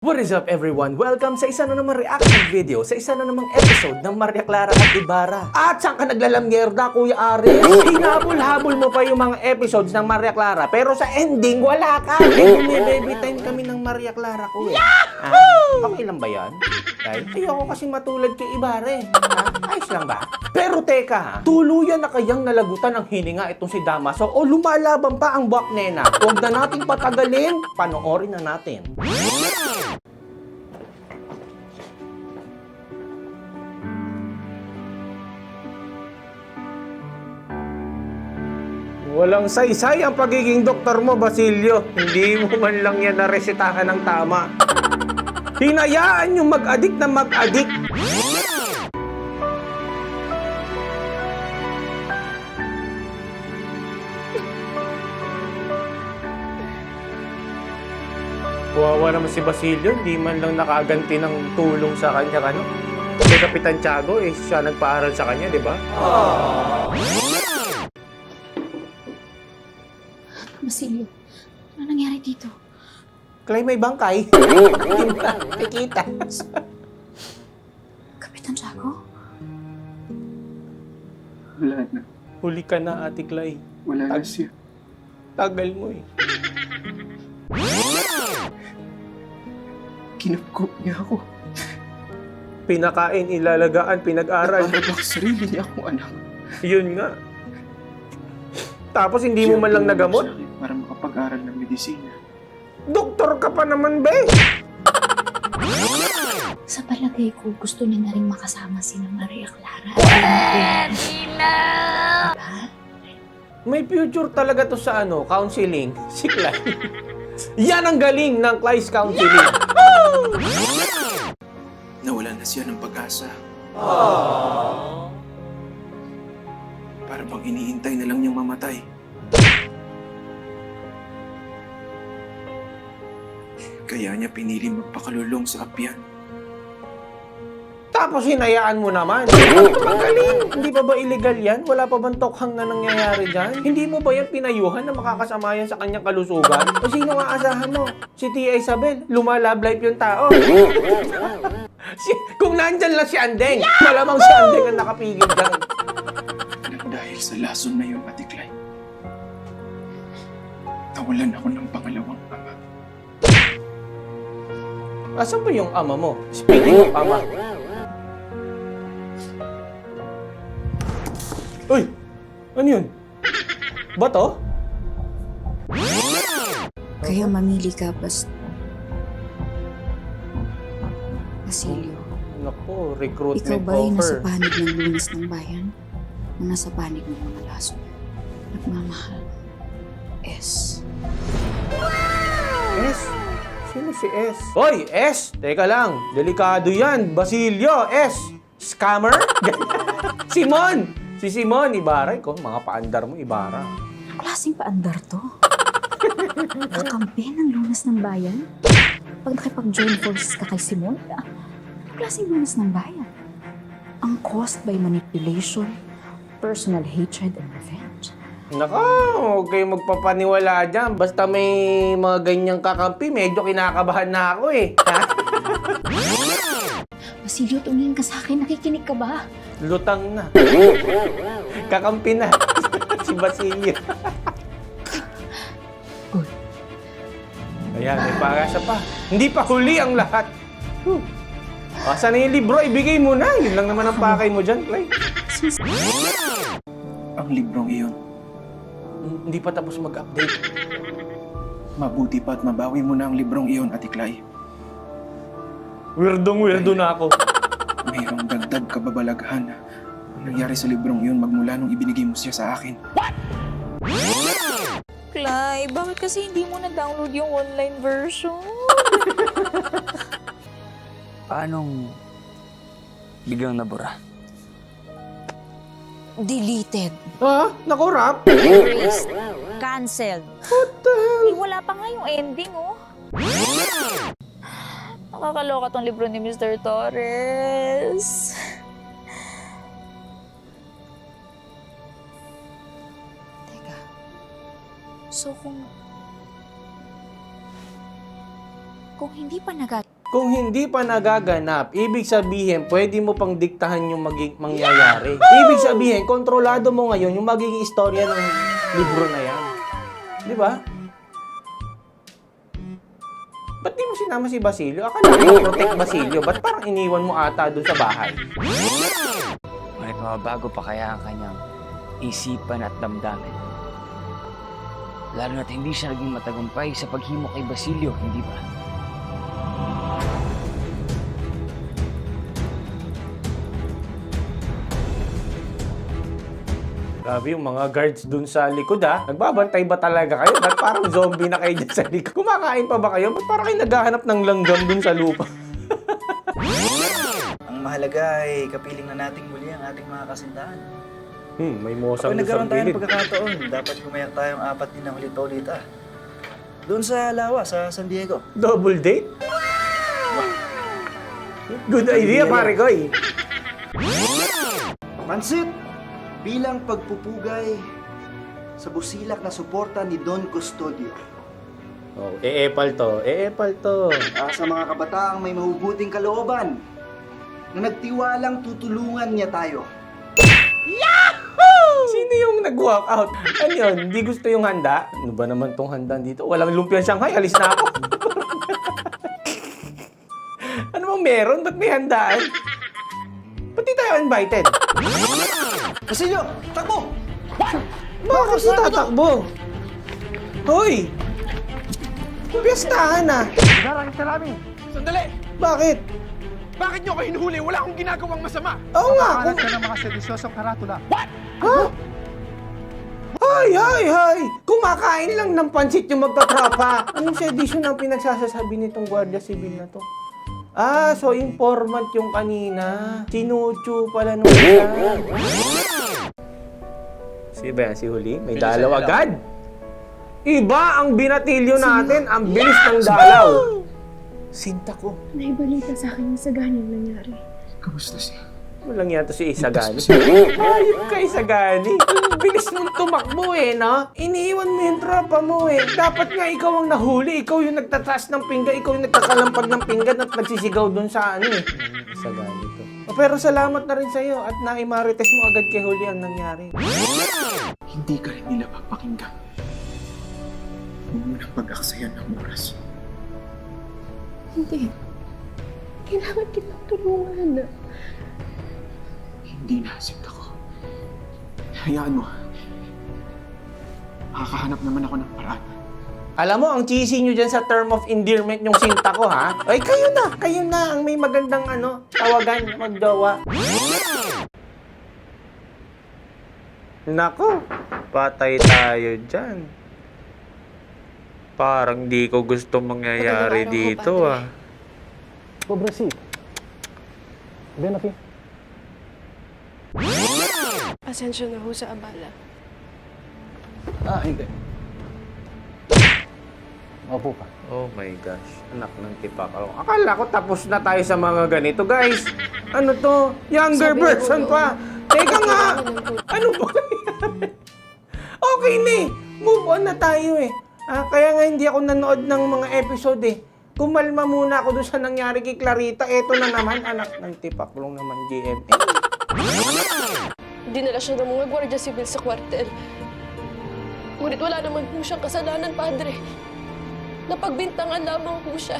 What is up everyone? Welcome sa isa na namang reaction video, sa isa na namang episode ng Maria Clara at Ibarra. At saan ka naglalamyerda, Kuya Aris? Hinabol-habol mo pa yung mga episodes ng Maria Clara, pero sa ending, wala ka. Baby time kami ng Maria Clara, Kuya. Okay lang ba yan? Ayoko kasi matulad kay Ibarra. Ayos lang ba? Pero teka, tuluyan na kayang nalagutan ang hininga itong si Damaso o lumalaban pa ang buwak nena? Huwag na nating patagalin, panoorin na natin. Walang saysay ang pagiging doktor mo, Basilio. Hindi mo man lang yan naresetahan ng tama. Hinayaan yung mag-adik na mag-adik. Wawa naman si Basilio, hindi man lang nakaganti ng tulong sa kanya, ano? Si Kapitan Tiago, siya nagpaaral sa kanya, di ba? Basilio, ano nangyari dito? Clay, may bangkay. Hindi mo na nakikita. Kapitan Tiago? Wala na. Huli ka na, Ate Clay. Wala na siya. Tagal mo eh. Kinupkup niya ako. Pinakain, ilalagaan, pinag-aral. Para bang sarili niya akong anak. Yun nga. Tapos hindi mo man lang nagamot? Para makapag-aral ng medisina. Doktor ka pa naman, be! Sa palagay ko, gusto niya na rin makasama si Maria Clara. May future talaga to sa counseling. Si Clay. Yan ang galing ng Clay's counseling. Nawala na siya ng pag-asa. Para bang iniintay na lang niyang mamatay. Kaya niya pinili magpakalulong sa apyan. Tapos hinayaan mo naman. Magaling! Hindi pa ba illegal yan? Wala pa bang tokhang na nangyayari dyan? Hindi mo ba yan pinayuhan na makakasama yan sa kanyang kalusugan? O sino nga asahan mo? Si Tia Isabel. Lumalab life yung tao. Kung nandyan lang si Andeng, malamang si Andeng ang nakapigil dyan. Dahil sa lason na yun, Ate Clay, nawalan ako ng pangalawang ama. Asan ba yung ama mo? Speaking of ama. Uy! Ano yun? Bato? Kaya mamili ka, Basilio. Naku, Ikaw recruitment ba ay nasa offer. panig ng lunas ng bayan? O nasa panig ng mga laso? Nagmamahal. S. S? Sino si S? Hoy, S! Teka lang, delikado yan. Basilio, S! Scammer? Simon! Si Simon, Ibarra. Ikaw, mga paandar mo, Ibarra. Klaseng paandar to. Kakampi ng lunas ng bayan? Pag nakipag-join forces ka kay Simon, klaseng lunas ng bayan? Ang caused by manipulation, personal hatred, and revenge. Naka, huwag kayong magpapaniwala dyan. Basta may mga ganyang kakampi, medyo kinakabahan na ako eh. Ha? Basilio, tumingin ka sa akin. Nakikinig ka ba? Lutang na. Kakampi na. Si Basilio. Uy. Ayan, may pag-asa pa. Hindi pa huli ang lahat. Saan na yung libro? Ibigay mo na. Yun lang naman ang pakay mo dyan, Clay. Ang librong iyon, Hindi pa tapos mag-update. mabuti pa at mabawi mo na ang librong iyon, Ate Clay. Weirdong-weirdo na ako. Mayroong dagdag kababalaghan ang nangyari sa librong iyon magmula nung ibinigay mo siya sa akin. Clay, bakit kasi hindi mo na-download yung online version? Paanong biglang nabura? Deleted. Ha? Naku, Rap? Erased. Cancelled. What the hell? Wala pa nga yung ending, oh. Nakakaloka tong libro ni Mr. Torres. Teka. So kung Kung hindi pa nagaganap, Kung hindi pa nagaganap, ibig sabihin, pwede mo pang diktahan yung mangyayari. Ibig sabihin, kontrolado mo ngayon yung magiging istorya ng libro na yan. Di ba? Ba't di mo sinama si Basilio? Akala mo protect Basilio. Ba't parang iniwan mo ata dun sa bahay? Ngunit mababago pa kaya ang kanyang isipan at damdamin. Lalo na't hindi siya naging matagumpay sa paghimo kay Basilio, hindi ba? Grabe yung mga guards dun sa likod ha. Nagbabantay ba talaga kayo? Ba't parang zombie na kayo dyan sa likod? Kumakain pa ba kayo? Ba't parang kayo naghahanap ng langgam dun sa lupa? Ang mahalaga ay kapiling na nating muli ang ating mga kasintahan. May mosang dun Kapag sa nagkaroon tayo ng gilid. pagkakataon, dapat gumayak tayong apat din ng ulit-ulit doon sa Lawa, sa San Diego. Double date? Good idea, pare ko eh. Pansit bilang pagpupugay sa busilak na suporta ni Don Custodio. Oh, eepal to. Eepal to. Sa mga kabataang may mahubuting kalooban na nagtiwalang tutulungan niya tayo. Sino yung nag-walk out? Ano yun? Hindi gusto yung handa? Ano ba naman tong handa dito? Walang lumpiang Shanghai. Alis na ako. Ano bang meron? Ba't may handaan? Ba't di tayo invited? Basilio, takbo! Bakit si tatakbo? Hoy! Piestahan na. Darangit ka namin! Sandali! Bakit? Bakit niyo ako hinuhuli? Wala akong ginagawang masama! Oo nga. Kalat ka ng mga sedisyosong karatula. Ha? Hay! Kumakain lang ng pansit yung magtatrapa. Anong sedisyon ang pinagsasasabi nitong Guardia Civil na to? So informant yung kanina. Sinuchu pala nung isa. Si ba yan? Si Huli? May dalaw agad? Iba ang binatilyo natin. Ang bilis ng dalaw. Sinta ko. Naibalita sa akin yung saganang nangyari. Kamusta siya? Walang yata si Isagani. Ayop ka, Isagani. Ang bilis mong tumakbo eh, no? Iniiwan mo yung tropa mo eh. Dapat nga ikaw ang nahuli. Ikaw yung nagtataas ng pinggan. Ikaw yung nagkakalampag ng pinggan at nagsisigaw doon sa ano eh. Isagani to. Pero salamat na rin sa'yo at naimarites mo agad kay Huli ang nangyari. Hindi ka rin nila papakinggan. Huwag mo nang pag-aksayan ng oras. Hindi. Kailangan kitang tulungan. Hindi nasinta ko. Hayaan mo. Makakahanap naman ako ng paraan. Alam mo, ang cheesy nyo dyan sa term of endearment yung sinta ko, ha? Ay, kayo na ang may magandang tawagan, magjowa. Nako, patay tayo dyan. Parang di ko gusto mangyayari dito, ah. Cobra C. Ben, okay? Pasensya na ho sa abala. Hindi. Opo pa. Oh my gosh, anak ng tipak. Akala ko tapos na tayo sa mga ganito, guys. Ano to? Younger version pa. Teka nga, ano ba nangyari? Okay na eh. Move on na tayo eh. Kaya nga hindi ako nanood ng mga episode eh. Kumalma muna ako doon sa nangyari kay Clarita. Eto na naman, anak ng tipaklong naman, GMA. Dinala siya ng mga Guardia Civil sa kwartel. Ngunit wala naman po siyang kasalanan, Padre. Napagbintangan lamang po siya.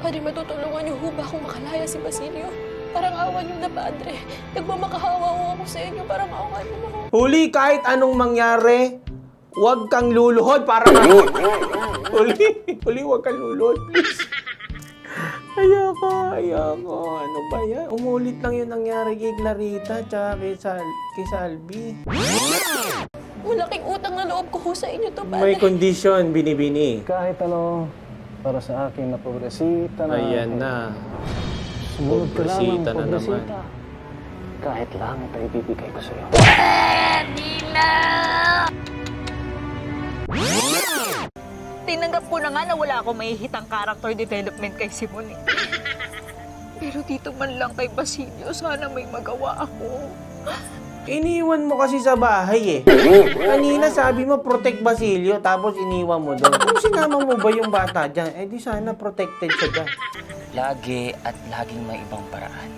Padre, matutulungan niyo ho ba kung makalaya si Basilio? Parang awa niyo na, Padre. Nagmamakahawa ho ako sa inyo. Parang awa niyo na ho. Huli, kahit anong mangyari, huwag kang luluhod para Huli, huwag kang luluhod, please. Ayoko. Ano ba yan? Umulit lang yung nangyari kay Clarita tsaka kay Salvi. Malaking utang na loob ko ho sa inyo to, Padre. May kondisyon, binibini. Kahit ano, para sa akin na pobresita na... Ayan na. Sumunod ka lamang, Pobresita na naman. pobresita. Kahit langit ay ibibigay ko sa'yo. Tinanggap ko na nga na wala akong mahihitang character development kay Simon eh. Pero dito man lang kay Basilio, sana may magawa ako. Iniwan mo kasi sa bahay eh. Kanina sabi mo protect Basilio tapos iniwan mo doon. Kung sinama mo ba yung bata dyan, eh di sana protected siya dyan. Lagi at laging may ibang paraan.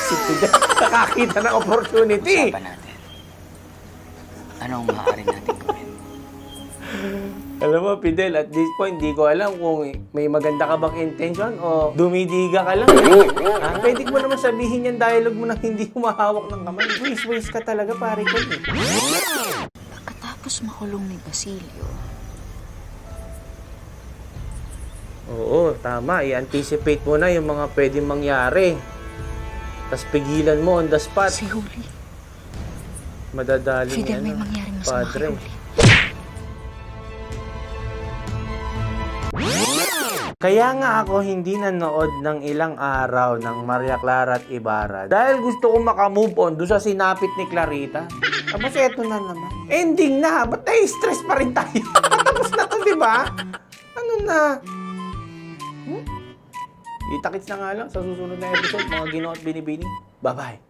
Si Fidel, nakakita ng opportunity. Usapan natin. Anong maaari natin gawin? Alam mo, Fidel, at this point, di ko alam kung may maganda ka bang intention o dumidiga ka lang. Pwede mo naman sabihin yung dialogue mo na hindi humahawak ng kamay. Waste ka talaga, pare ko eh. Pagkatapos makulong ni Basilio, Oo, tama. I-anticipate mo na yung mga pwedeng mangyari. Tapos pigilan mo on the spot. si Huli. Madadaling Fidel, may mangyaring masama kay padre. Huli. Kaya nga ako hindi nanood ng ilang araw ng Maria Clara at Ibarra dahil gusto ko makamove on doon sa sinapit ni Clarita. Tapos eto na naman. Ending na. Ba't stress pa rin tayo? Tapos na to, di ba? Ano na? Itakits na nga lang sa susunod na episode, mga Ginoo at Binibini. Bye-bye.